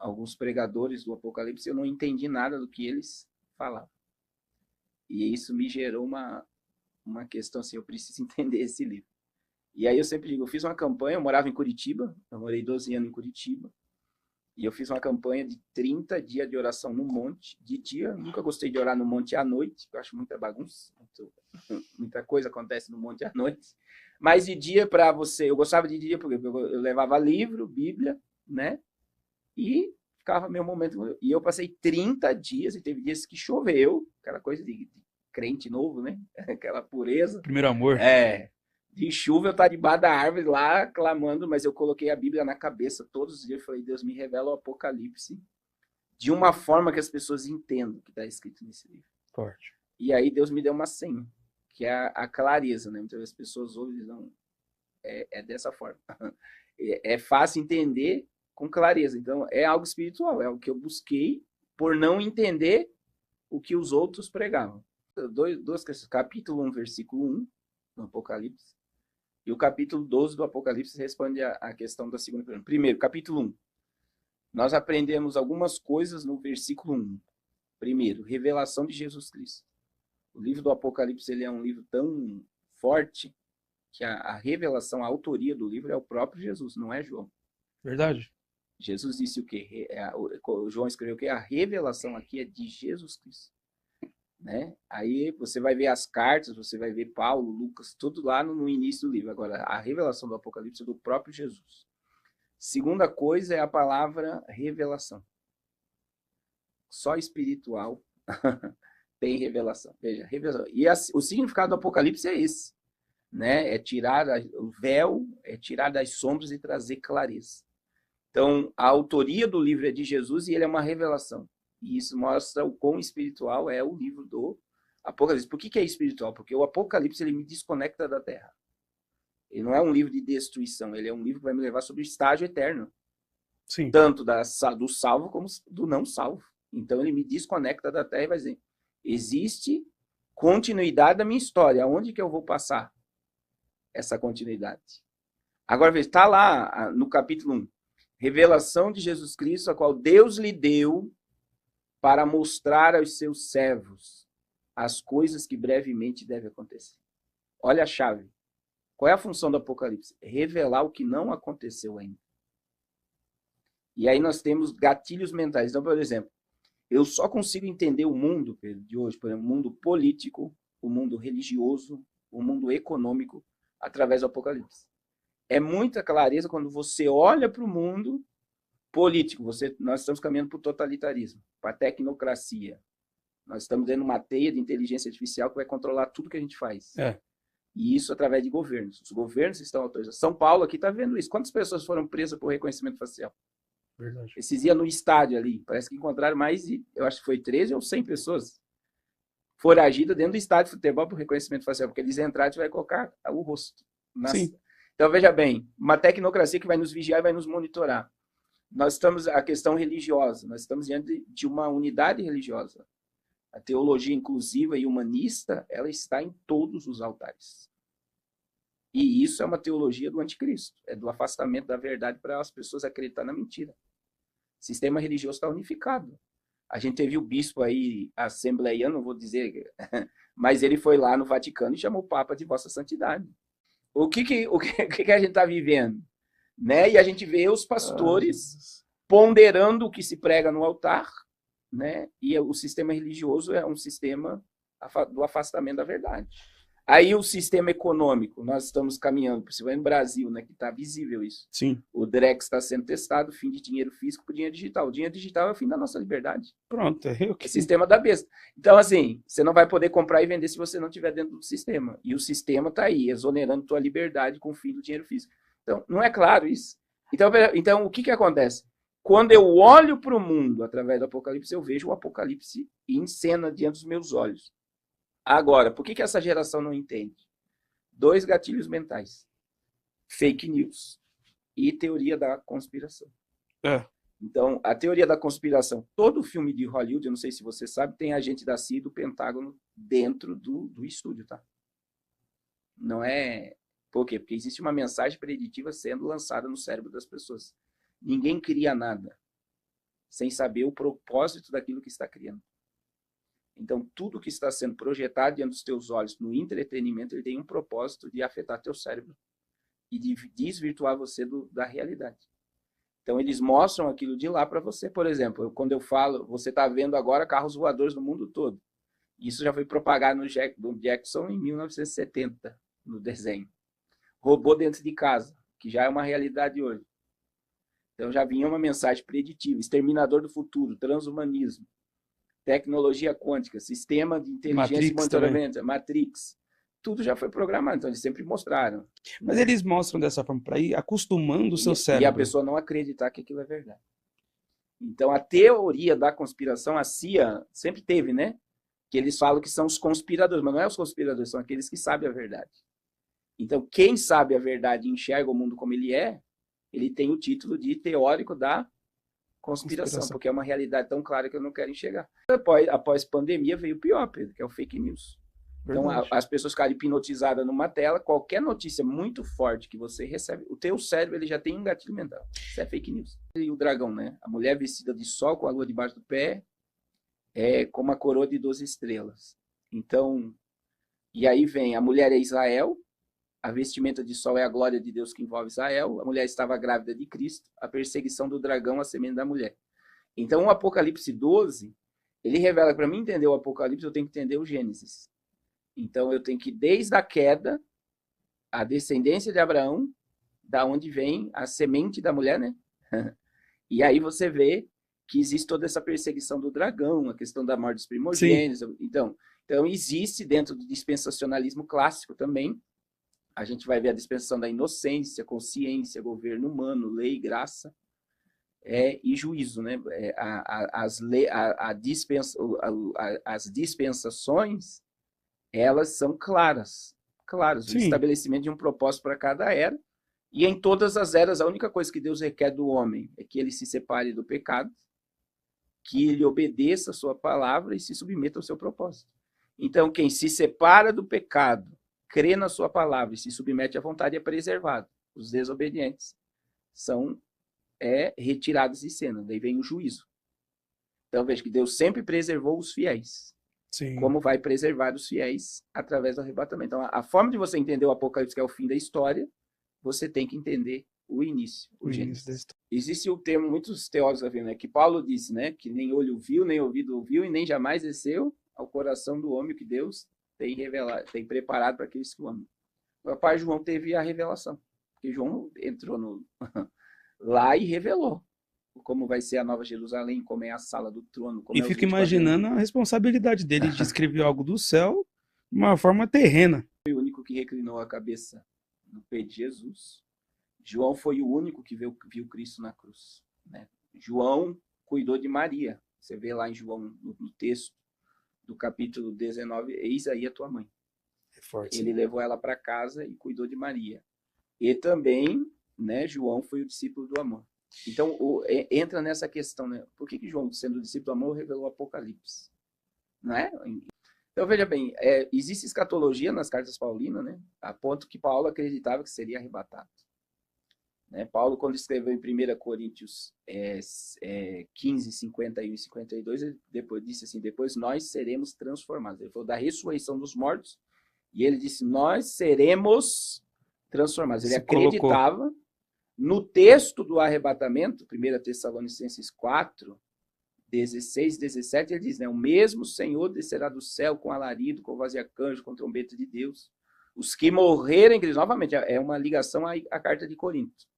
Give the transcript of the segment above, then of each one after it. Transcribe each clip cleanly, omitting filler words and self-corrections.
alguns pregadores do Apocalipse, eu não entendi nada do que eles falavam. E isso me gerou uma questão assim, eu preciso entender esse livro. E aí eu sempre digo, eu fiz uma campanha, eu morava em Curitiba, eu morei 12 anos em Curitiba, e eu fiz uma campanha de 30 dias de oração no monte, de dia. Nunca gostei de orar no monte à noite, porque eu acho muita bagunça, muita coisa acontece no monte à noite. Mas de dia para você, eu gostava de dia porque eu levava livro, Bíblia, né? E ficava meu momento. E eu passei 30 dias, e teve dias que choveu, aquela coisa de crente novo, né? Aquela pureza. Primeiro amor. É, de chuva eu estava debaixo da árvore lá clamando, mas eu coloquei a Bíblia na cabeça todos os dias. Eu falei, Deus me revela o Apocalipse de uma forma que as pessoas entendam o que está escrito nesse livro. Forte. E aí Deus me deu uma senha, que é a clareza, né? Muitas vezes as pessoas ouvem e não é dessa forma. É fácil entender com clareza. Então é algo espiritual, é o que eu busquei por não entender o que os outros pregavam. Duas questões. Capítulo 1, versículo 1, no Apocalipse. E o capítulo 12 do Apocalipse responde a questão da segunda pergunta. Primeiro, capítulo 1. Nós aprendemos algumas coisas no versículo 1. Primeiro, revelação de Jesus Cristo. O livro do Apocalipse ele é um livro tão forte que a revelação, a autoria do livro é o próprio Jesus, não é João. Verdade. Jesus disse o quê? João escreveu o quê? A revelação aqui é de Jesus Cristo. Né? Aí você vai ver as cartas, você vai ver Paulo, Lucas, tudo lá no início do livro. Agora, a revelação do Apocalipse é do próprio Jesus. Segunda coisa é a palavra revelação. Só espiritual tem revelação. Veja, revelação. E o significado do Apocalipse é esse. Né? É tirar o véu, é tirar das sombras e trazer clareza. Então, a autoria do livro é de Jesus e ele é uma revelação. E isso mostra o quão espiritual é o livro do Apocalipse. Por que é espiritual? Porque o Apocalipse ele me desconecta da Terra. Ele não é um livro de destruição, ele é um livro que vai me levar sobre o estágio eterno. Sim. Tanto do salvo como do não salvo. Então ele me desconecta da Terra e vai dizer, existe continuidade da minha história. Aonde que eu vou passar essa continuidade? Agora veja, está lá no capítulo 1. Revelação de Jesus Cristo, a qual Deus lhe deu para mostrar aos seus servos as coisas que brevemente devem acontecer. Olha a chave. Qual é a função do Apocalipse? Revelar o que não aconteceu ainda. E aí nós temos gatilhos mentais. Então, por exemplo, eu só consigo entender o mundo, Pedro, de hoje, por exemplo, o mundo político, o mundo religioso, o mundo econômico, através do Apocalipse. É muita clareza quando você olha para o mundo político. Nós estamos caminhando para o totalitarismo, para a tecnocracia. Nós estamos dentro de uma teia de inteligência artificial que vai controlar tudo que a gente faz. É. E isso através de governos. Os governos estão autorizados. São Paulo aqui está vendo isso. Quantas pessoas foram presas por reconhecimento facial? Verdade. Esses dias no estádio ali, parece que encontraram mais de, eu acho que foi 13 ou 100 pessoas foragidas dentro do estádio de futebol por reconhecimento facial, porque eles entraram e vai colocar o rosto. Sim. Então, veja bem, uma tecnocracia que vai nos vigiar e vai nos monitorar. Nós estamos, a questão religiosa, nós estamos diante de uma unidade religiosa. A teologia inclusiva e humanista, ela está em todos os altares. E isso é uma teologia do anticristo, é do afastamento da verdade para as pessoas acreditarem na mentira. O sistema religioso está unificado. A gente teve o bispo aí, assembleiano, não vou dizer, mas ele foi lá no Vaticano e chamou o Papa de Vossa Santidade. O que a gente está vivendo? Né? E a gente vê os pastores ponderando o que se prega no altar, né? E o sistema religioso é um sistema do afastamento da verdade. Aí o sistema econômico, nós estamos caminhando, principalmente no Brasil, né, que está visível isso. Sim. O Drex está sendo testado, fim de dinheiro físico para o dinheiro digital. O dinheiro digital é o fim da nossa liberdade. Pronto, é o É sistema da besta. Então, assim, você não vai poder comprar e vender se você não estiver dentro do sistema. E o sistema está aí, exonerando tua liberdade com o fim do dinheiro físico. Então, não é claro isso. Então o que acontece? Quando eu olho para o mundo através do Apocalipse, eu vejo o Apocalipse em cena diante dos meus olhos. Agora, por que essa geração não entende? 2 gatilhos mentais. Fake news e teoria da conspiração. É. Então, a teoria da conspiração, todo filme de Hollywood, eu não sei se você sabe, tem agente da CIA e do Pentágono dentro do estúdio, tá? Não é... Por quê? Porque existe uma mensagem preditiva sendo lançada no cérebro das pessoas. Ninguém cria nada. sem saber o propósito daquilo que está criando. Então, tudo que está sendo projetado diante dos teus olhos no entretenimento, ele tem um propósito de afetar teu cérebro e de desvirtuar você da realidade. Então, eles mostram aquilo de lá para você. Por exemplo, quando eu falo, você está vendo agora carros voadores no mundo todo. Isso já foi propagado no Jackson em 1970, no desenho. Robô dentro de casa, que já é uma realidade hoje. Então, já vinha uma mensagem preditiva. Exterminador do futuro, transhumanismo, tecnologia quântica, sistema de inteligência Matrix e monitoramento, Matrix. Tudo já foi programado, então eles sempre mostraram. Mas né? eles mostram dessa forma para ir acostumando o seu E cérebro. a pessoa não acreditar que aquilo é verdade. Então, a teoria da conspiração, a CIA sempre teve, né? Que eles falam que são os conspiradores, mas não é os conspiradores, são aqueles que sabem a verdade. Então, quem sabe a verdade e enxerga o mundo como ele é, ele tem o título de teórico da conspiração, porque é uma realidade tão clara que eu não quero enxergar. Após pandemia veio o pior, Pedro, que é o fake news. Verdade. Então, as pessoas ficarem hipnotizadas numa tela, qualquer notícia muito forte que você recebe, o teu cérebro ele já tem um gatilho mental. Isso é fake news. E o dragão, né? A mulher vestida de sol com a lua debaixo do pé, é como a coroa de 12 estrelas. Então, e aí vem, a mulher é Israel, a vestimenta de sol é a glória de Deus que envolve Israel, a mulher estava grávida de Cristo, a perseguição do dragão, a semente da mulher. Então, o Apocalipse 12, ele revela, para mim entender o Apocalipse, eu tenho que entender o Gênesis. Então, eu tenho que, desde a queda, a descendência de Abraão, da onde vem a semente da mulher, né? E aí você vê que existe toda essa perseguição do dragão, a questão da morte dos primogênitos. Então, existe dentro do dispensacionalismo clássico também, a gente vai ver a dispensação da inocência, consciência, governo humano, lei, graça e juízo. Né? As dispensações, elas são claras. O estabelecimento de um propósito para cada era. E em todas as eras, a única coisa que Deus requer do homem é que ele se separe do pecado, que ele obedeça a sua palavra e se submeta ao seu propósito. Então, quem se separa do pecado, crê na sua palavra e se submete à vontade é preservado. Os desobedientes são retirados de cena. Daí vem o juízo. Então, veja que Deus sempre preservou os fiéis. Sim. Como vai preservar os fiéis através do arrebatamento. Então, a forma de você entender o Apocalipse, que é o fim da história, você tem que entender o início, o Gênesis. Existe o termo, muitos teólogos afirmam, né, que Paulo disse, né, que nem olho viu, nem ouvido ouviu, e nem jamais desceu ao coração do homem que Deus tem revelado, tem preparado para aqueles que o amam. O pai João teve a revelação, porque João entrou lá e revelou como vai ser a Nova Jerusalém, como é a sala do trono. E fico imaginando a responsabilidade dele de escrever algo do céu de uma forma terrena. Foi o único que reclinou a cabeça no pé de Jesus. João foi o único que viu Cristo na cruz. Né? João cuidou de Maria. Você vê lá em João, no texto do capítulo 19, eis aí a tua mãe. É forte. Ele levou ela para casa e cuidou de Maria. E também, né, João foi o discípulo do amor. Então, entra nessa questão, né? Por que João, sendo discípulo do amor, revelou o Apocalipse? Não é? Então, veja bem, existe escatologia nas cartas paulinas, né? A ponto que Paulo acreditava que seria arrebatado. Né? Paulo, quando escreveu em 1 Coríntios 15, 51 e 52, ele depois disse assim, depois nós seremos transformados. Ele falou da ressurreição dos mortos, e ele disse, nós seremos transformados. Ele acreditava no texto do arrebatamento, 1 Tessalonicenses 4, 16, 17, ele diz, né, o mesmo Senhor descerá do céu com alarido, com voz de arcanjo, com trombeta de Deus. Os que morrerem, novamente, é uma ligação à carta de Corinto.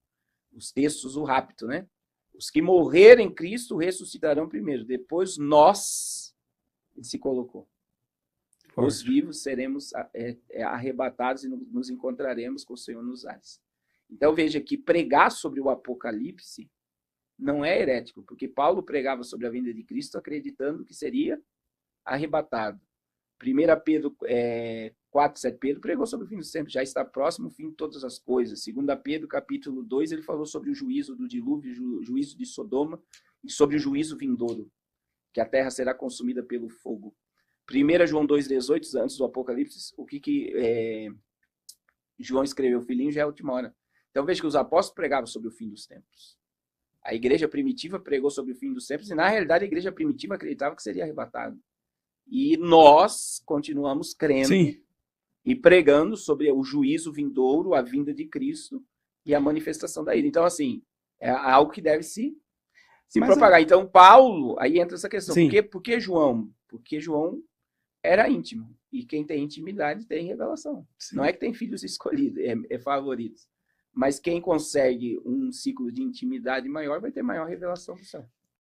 Os textos, o rapto, né? Os que morrerem em Cristo ressuscitarão primeiro. Depois nós, ele se colocou. Os vivos seremos arrebatados e nos encontraremos com o Senhor nos ares. Então veja que pregar sobre o Apocalipse não é herético, porque Paulo pregava sobre a vinda de Cristo acreditando que seria arrebatado. 1 Pedro 4, 7, Pedro pregou sobre o fim dos tempos, já está próximo o fim de todas as coisas. 2 Pedro, capítulo 2, ele falou sobre o juízo do dilúvio, juízo de Sodoma, e sobre o juízo vindouro, que a terra será consumida pelo fogo. 1 João 2,18, antes do Apocalipse, o que João escreveu, filhinho, já é a última hora. Então veja que os apóstolos pregavam sobre o fim dos tempos. A igreja primitiva pregou sobre o fim dos tempos e, na realidade, a igreja primitiva acreditava que seria arrebatado. E nós continuamos crendo Sim. e pregando sobre o juízo vindouro, a vinda de Cristo e a manifestação da ira. Então, assim, é algo que deve se propagar. Então, Paulo, aí entra essa questão. Por que João? Porque João era íntimo. E quem tem intimidade tem revelação. Sim. Não é que tem filhos escolhidos, é favoritos. Mas quem consegue um ciclo de intimidade maior vai ter maior revelação do céu.